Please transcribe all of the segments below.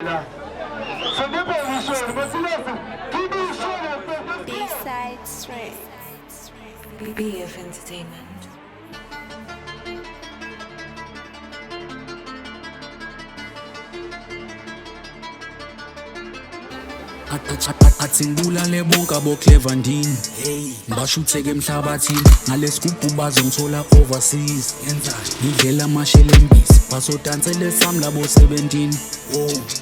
B-side straight. BF Entertainment. Athi ngibulale bonke abo-Clevandini ngibashutheke emhlabathini ngalesigubhu bazongithola overseas ngidlela amashele embisi basodansele sami labo 17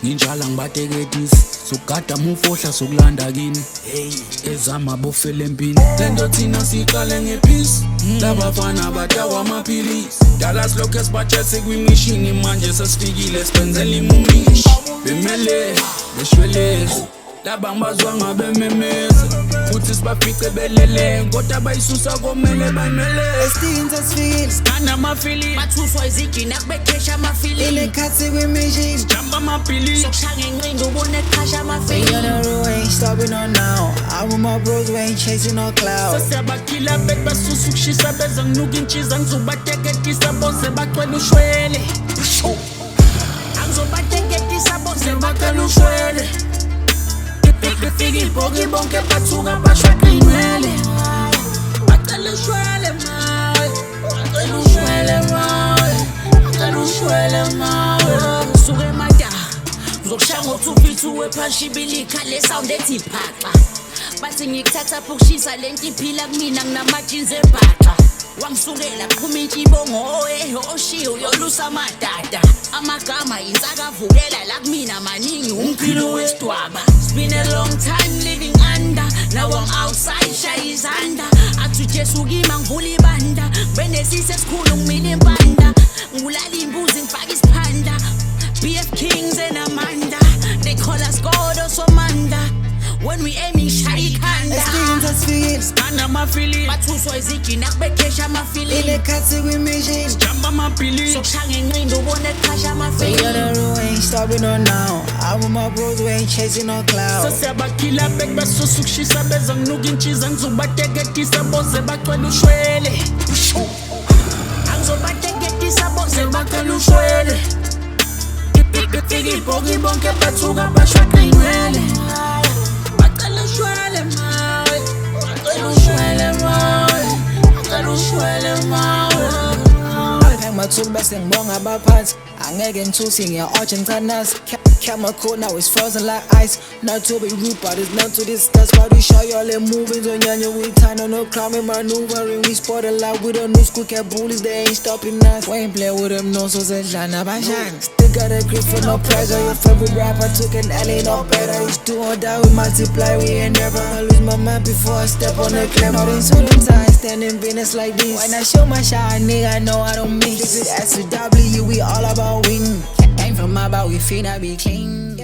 nginjala ngibateketisi sokugada mufohla sokulanda kini ezama abofela empini lento thina siqale ngephisi labafana batawa amaphilisi dala silokhu esibatshese kwimishini manje sesifikile sibenzela imumishi bemele beshwele laba ngibazwa ngabememeza futhi sibafice belele kodwa bayisusa komele bayimele Estinza sifile sithanda amafili bathuswa izigina kubekesha amafili ilekhathi kwimishini jamba amapili sokushanga enqindi ubone eqhasha We amafili on the road, ain't stopping on now. I'm with my bros, we ain't chasing no clouds. sesiyabakhila bet basusa ukushisa beza nginuka intshiza ngizobateketisa bose bacwela ushwele angizobateketisa bose bacela ushwele fika ibhoki bonke bathuka bashaqe inwele bacela ushwele mawe bacela ushwele mawe bacela ushwele mawe suke emadaha uzokushaya ngo-2 wephashibilika le sound ethi phaxa bathi ngikuthatha phukushisa le nto iphila kumina nginamajinzi ebhaxa wangisukela kuphuma intshibongo oshiyo yolusa amadada amagama insakavukela la kumina maningi umphilo wesidwaba. It's been a long time living under, now I'm outside shaya izanda athi Jesu kima ngivula ibanda benesise esikhulu ngimile impanda ngibulala imbuzi ngifaka isiphanda BF Kings and Amanda they call us God or Somanda when we aiming shaya ikhanda Estinza sifile sithanda amafili bathuswa izigina kubekesha amafili ilekhathi kwimishini jamba amapili sokushanga enqindi ubone eqhasha We amafili on the road, ain't stopping on now. I'm with my bros, we ain't chasing no clouds. sesiyabakhila bet basusa ukushisa beza nginuka intshiza ngizobateketisa bose bacwela ushwele angizobateketisa bose bacela ushwele fika ibhoki bonke bathuka bashaqe inwele bacela ushwele mawe bacela ushwele mawe bacela ushwele mawe Mathulu bese ngibonga abaphansi angeke ngithusi ngiya-otsha ngichanasi Camera cool, now it's frozen like ice. Not to be rude, but it's not to discuss. But we show y'all them moving, so nyanya we time on no climbing, maneuvering. We sport a lot with the new school cat bullies, they ain't stopping us. We ain't play with them, no, so say Jana Bashan. Still got a grip for no pressure. Your favorite rapper took an L, ain't no better. It's do or die, we multiply, we ain't never. I lose my mind before I step on the clam. Out in certain times, standing business like this. When I show my shine, nigga, I know I don't miss. This is SW, we all about winning. Ain't from my bar, we finna be clean.